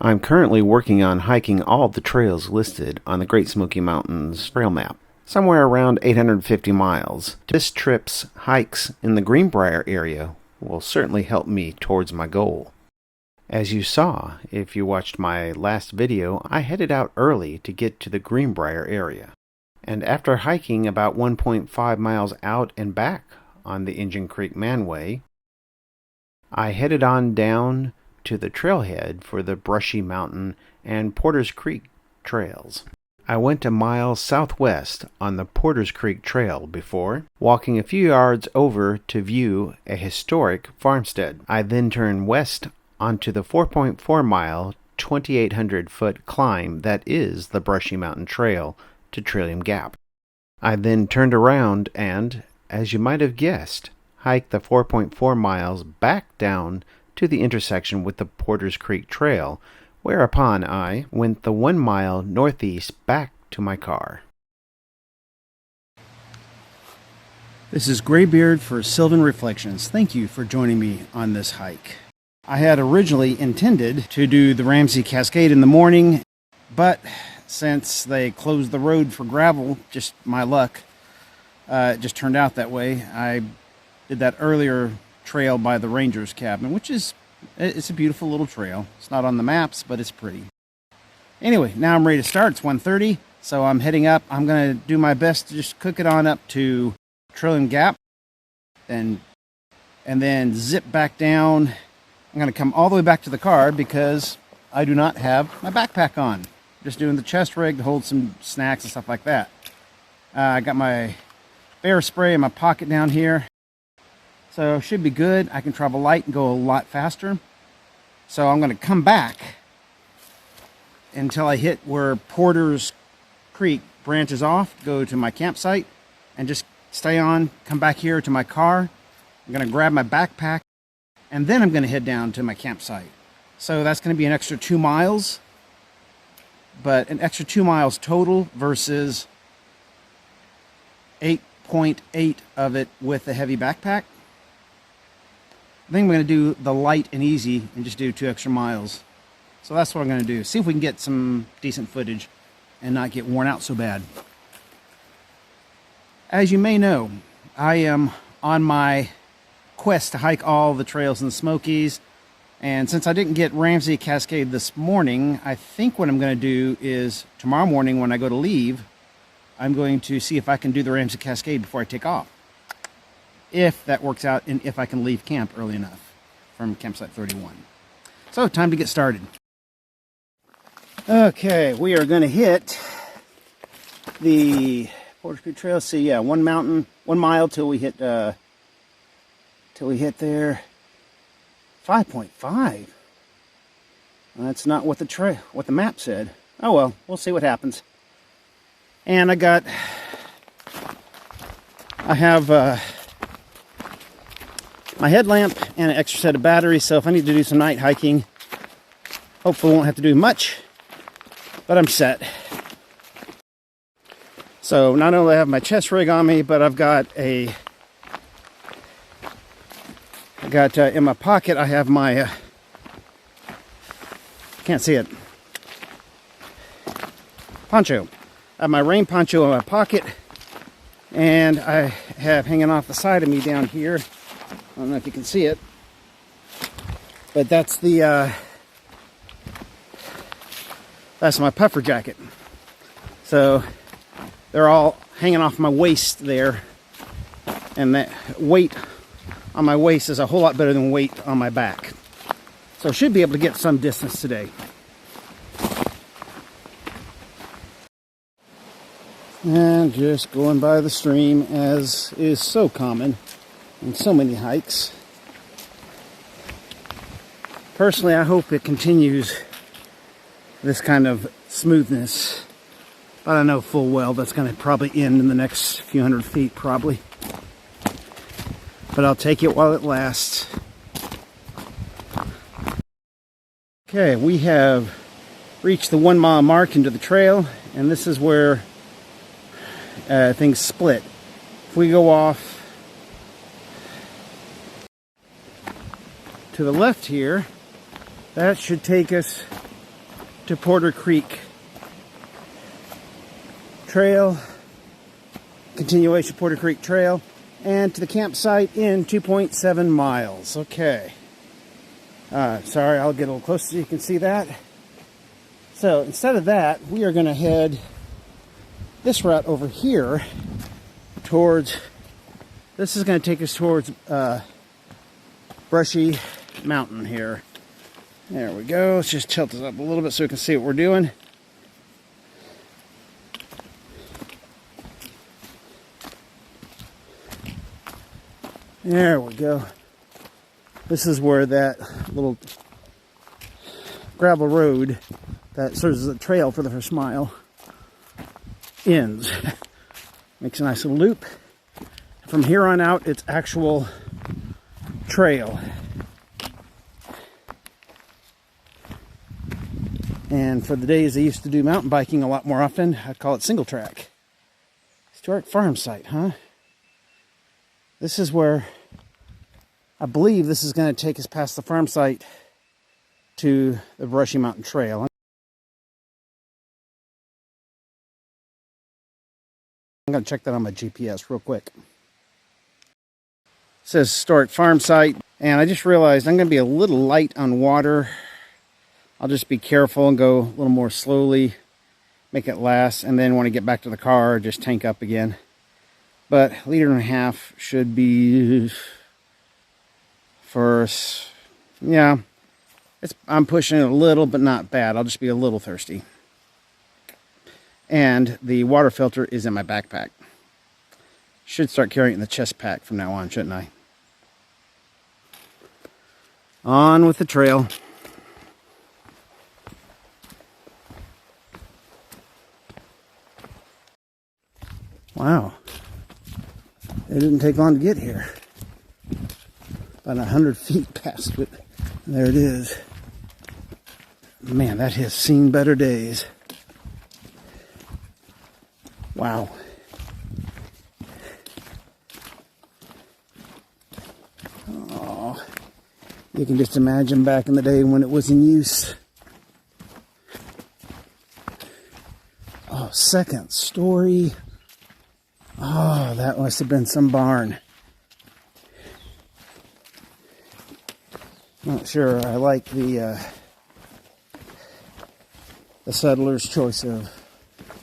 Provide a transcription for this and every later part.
I'm currently working on hiking all the trails listed on the Great Smoky Mountains trail map, somewhere around 850 miles. This trip's hikes in the Greenbrier area will certainly help me towards my goal. As you saw, if you watched my last video, I headed out early to get to the Greenbrier area. And after hiking about 1.5 miles out and back on the Indian Creek Manway, I headed on down to the trailhead for the Brushy Mountain and Porter's Creek trails. I went a mile southwest on the Porter's Creek Trail before walking a few yards over to view a historic farmstead. I then turned west onto the 4.4 mile, 2,800 foot climb that is the Brushy Mountain Trail to Trillium Gap. I then turned around and, as you might have guessed, hiked the 4.4 miles back down to the intersection with the Porter's Creek Trail, whereupon I went the 1 mile northeast back to my car. This is Graybeard for Sylvan Reflections. Thank you for joining me on this hike. I had originally intended to do the Ramsey Cascade in the morning, but since they closed the road for gravel, just my luck, it just turned out that way. I did that earlier trail by the Ranger's cabin, which is, it's a beautiful little trail. It's not on the maps, but it's pretty. Anyway, now I'm ready to start. It's 1:30, so I'm heading up. I'm going to do my best to just cook it on up to Trillium Gap and then zip back down. I'm going to come all the way back to the car because I do not have my backpack on. Just doing the chest rig to hold some snacks and stuff like that. I got my bear spray in my pocket down here. So should be good. I can travel light and go a lot faster. So I'm going to come back until I hit where Porter's Creek branches off, go to my campsite, and just stay on, come back here to my car. I'm going to grab my backpack, and then I'm going to head down to my campsite. So that's going to be an extra 2 miles, but an extra 2 miles total versus 8.8 of it with the heavy backpack. I think I'm going to do the light and easy and just do 2 extra miles. So that's what I'm going to do. See if we can get some decent footage and not get worn out so bad. As you may know, I am on my quest to hike all the trails in the Smokies. And since I didn't get Ramsey Cascade this morning, I think what I'm going to do is tomorrow morning when I go to leave, I'm going to see if I can do the Ramsey Cascade before I take off. If that works out and if I can leave camp early enough from campsite 31. So time to get started. Okay, we are going to hit the Porter's Creek Trail. See, yeah, 1 mile till we hit there. 5.5. That's not what the map said. Oh well, we'll see what happens. And I have my headlamp and an extra set of batteries, so if I need to do some night hiking, hopefully I won't have to do much, but I'm set. So not only do I have my chest rig on me, but I've got in my pocket I have my can't see it, poncho. I have my rain poncho in my pocket, and I have hanging off the side of me down here, I don't know if you can see it, but that's that's my puffer jacket. So they're all hanging off my waist there, and that weight on my waist is a whole lot better than weight on my back. So I should be able to get some distance today. And just going by the stream, as is so common in so many hikes. Personally, I hope it continues this kind of smoothness, but I know full well that's going to probably end in the next few hundred feet, probably. But I'll take it while it lasts. Okay, we have reached the 1 mile mark into the trail, and this is where things split. If we go off to the left here, that should take us to Porter Creek Trail, continuation of Porter Creek Trail, and to the campsite in 2.7 miles. Okay. Sorry, I'll get a little closer so you can see that. So instead of that, we are going to head this route over here towards, this is going to take us towards Brushy Mountain here. There we go. Let's just tilt this up a little bit so we can see what we're doing. There we go. This is where that little gravel road that serves as a trail for the first mile ends. Makes a nice little loop. From here on out, it's actual trail. And for the days I used to do mountain biking a lot more often, I'd call it single track. Historic farm site, huh? This is where, I believe this is going to take us past the farm site to the Brushy Mtn Trail. I'm going to check that on my GPS real quick. It says historic farm site, and I just realized I'm going to be a little light on water. I'll just be careful and go a little more slowly, make it last, and then when I get back to the car, just tank up again. But 1.5 liters should be first. Yeah, I'm pushing it a little, but not bad. I'll just be a little thirsty. And the water filter is in my backpack. Should start carrying it in the chest pack from now on, shouldn't I? On with the trail. Wow. It didn't take long to get here. About 100 feet past it. There it is. Man, that has seen better days. Wow. Oh, you can just imagine back in the day when it was in use. Oh, second story. Oh, that must have been some barn. Not sure I like the settler's choice of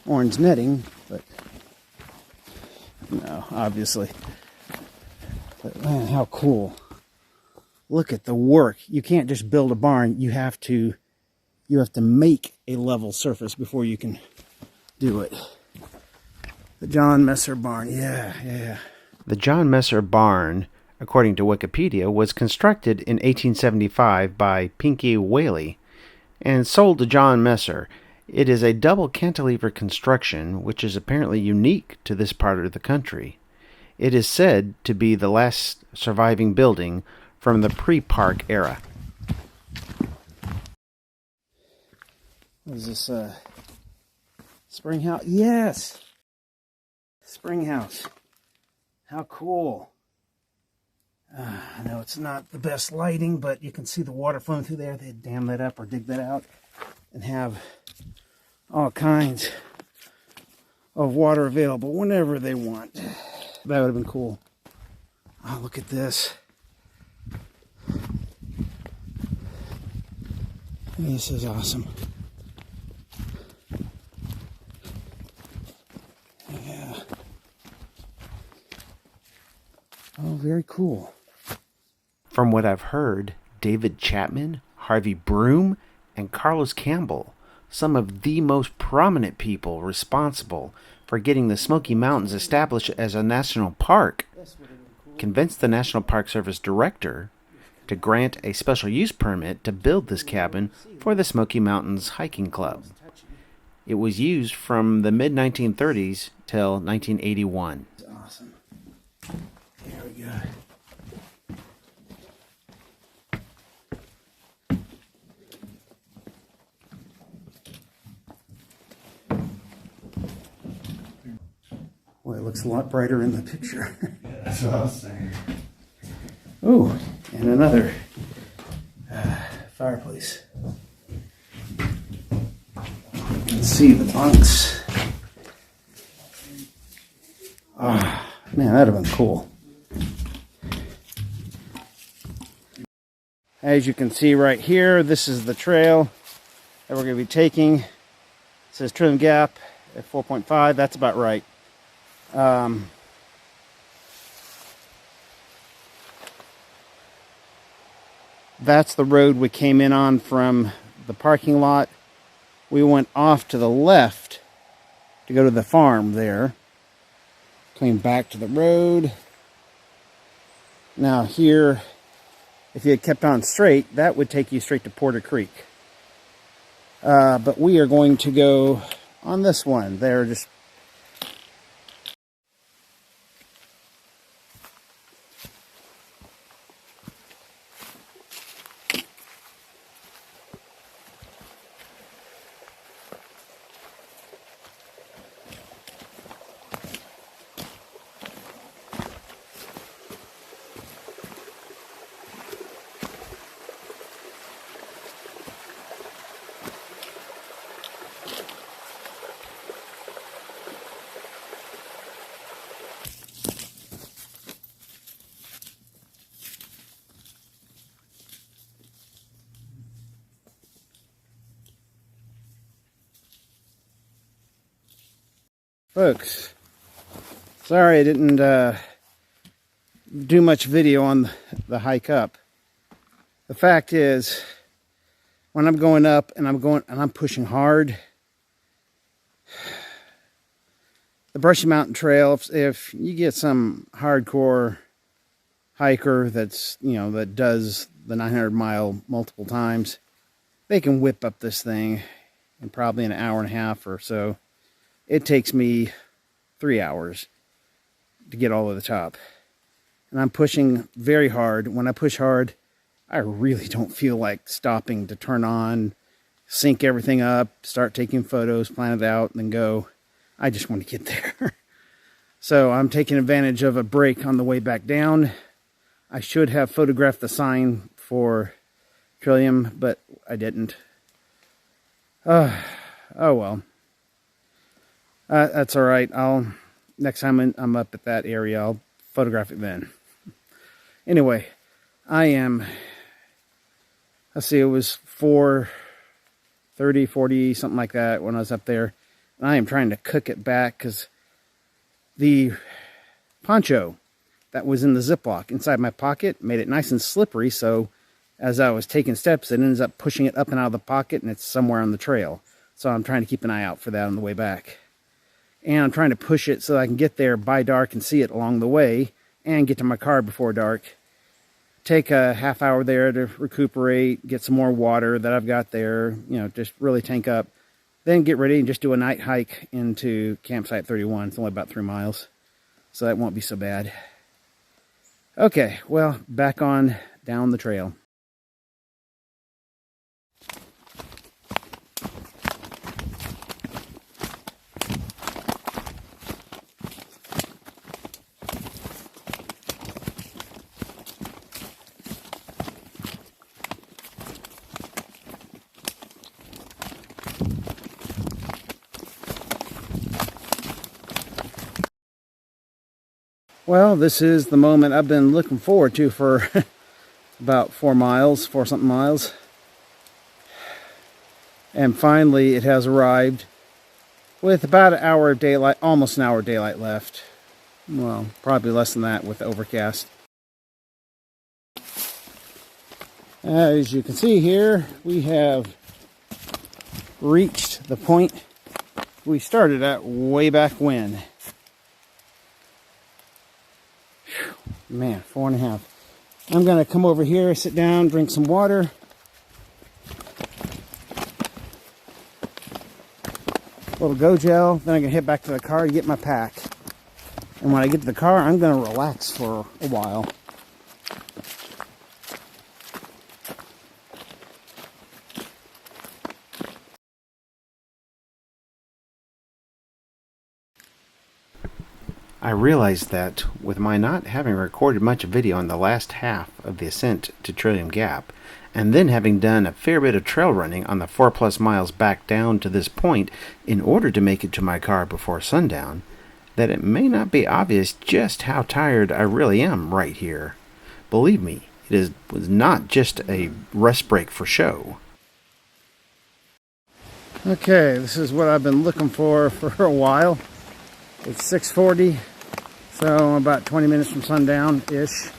orange netting, but no, obviously. But man, how cool. Look at the work. You can't just build a barn. You have to make a level surface before you can do it. The John Messer barn. Yeah. The John Messer barn, according to Wikipedia, was constructed in 1875 by Pinky Whaley and sold to John Messer. It is a double cantilever construction, which is apparently unique to this part of the country. It is said to be the last surviving building from the pre-park era. What is this, spring house? Yes! Spring house. How cool. I know it's not the best lighting, but you can see the water flowing through there. They dam that up or dig that out and have all kinds of water available whenever they want. That would have been cool. Oh, look at this. This is awesome. Yeah. Oh, very cool. From what I've heard, David Chapman, Harvey Broom, and Carlos Campbell, some of the most prominent people responsible for getting the Smoky Mountains established as a national park, convinced the National Park Service director to grant a special use permit to build this cabin for the Smoky Mountains Hiking Club. It was used from the mid-1930s till 1981. Awesome. There we go. Well, it looks a lot brighter in the picture. Yeah, that's what I was saying. Oh, and another fireplace. can see the bunks. Oh, man, that'd have been cool. As you can see right here, this is the trail that we're going to be taking. It says Trillium Gap at 4.5. That's about right. That's the road we came in on from the parking lot. We went off to the left to go to the farm there. Came back to the road. Now here, if you had kept on straight, that would take you straight to Porter Creek. But we are going to go on this one. They're just... Folks, sorry I didn't do much video on the hike up. The fact is, when I'm going up and I'm pushing hard, the Brushy Mtn Trail, if you get some hardcore hiker that's, you know, that does the 900-mile multiple times, they can whip up this thing in probably an hour and a half or so. It takes me 3 hours to get all the way to the top. And I'm pushing very hard. When I push hard, I really don't feel like stopping to turn on, sync everything up, start taking photos, plan it out, and then go. I just want to get there. So I'm taking advantage of a break on the way back down. I should have photographed the sign for Trillium, but I didn't. Oh well. That's all right. Next time I'm up at that area, I'll photograph it then. Anyway, let's see, it was 4:30, 40, something like that when I was up there. And I am trying to cook it back because the poncho that was in the Ziploc inside my pocket made it nice and slippery. So as I was taking steps, it ends up pushing it up and out of the pocket, and it's somewhere on the trail. So I'm trying to keep an eye out for that on the way back. And I'm trying to push it so I can get there by dark and see it along the way and get to my car before dark. Take a half hour there to recuperate, get some more water that I've got there, you know, just really tank up. Then get ready and just do a night hike into campsite 31. It's only about 3 miles, so that won't be so bad. Okay, well, back on down the trail. Well, this is the moment I've been looking forward to for about 4 something miles. And finally it has arrived with about an hour of daylight, almost an hour of daylight left. Well, probably less than that with the overcast. As you can see here, we have reached the point we started at way back when. Man, 4.5. I'm going to come over here, sit down, drink some water. A little go gel. Then I'm going to head back to the car to get my pack. And when I get to the car, I'm going to relax for a while. I realized that with my not having recorded much video on the last half of the ascent to Trillium Gap, and then having done a fair bit of trail running on the 4+ miles back down to this point in order to make it to my car before sundown, that it may not be obvious just how tired I really am right here. Believe me, was not just a rest break for show. Okay, this is what I've been looking for a while. It's 6:40, so I'm about 20 minutes from sundown-ish.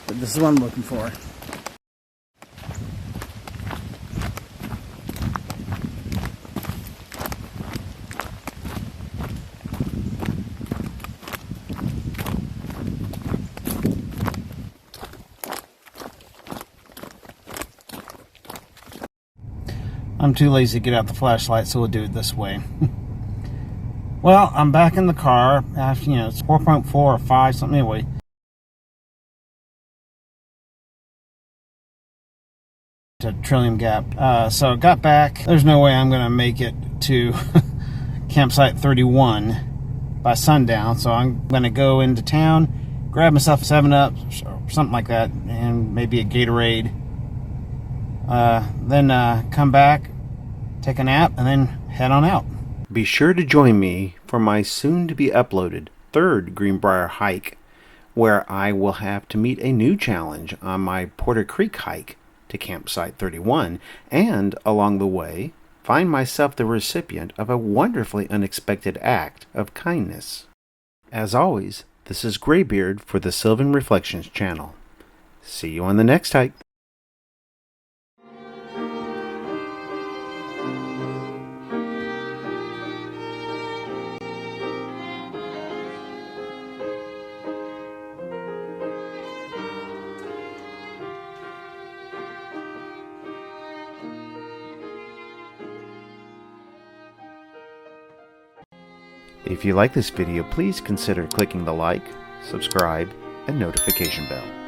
But this is what I'm looking for. I'm too lazy to get out the flashlight, so we'll do it this way. Well, I'm back in the car. After, it's 4.4 or 5, something anyway. To Trillium Gap. So I got back. There's no way I'm going to make it to campsite 31 by sundown. So I'm going to go into town, grab myself a 7-Up or something like that, and maybe a Gatorade. Then come back, take a nap, and then head on out. Be sure to join me for my soon-to-be uploaded 3rd Greenbrier hike, where I will have to meet a new challenge on my Porter Creek hike to campsite 31, and along the way, find myself the recipient of a wonderfully unexpected act of kindness. As always, this is Graybeard for the Sylvan Reflections channel. See you on the next hike. If you like this video, please consider clicking the like, subscribe, and notification bell.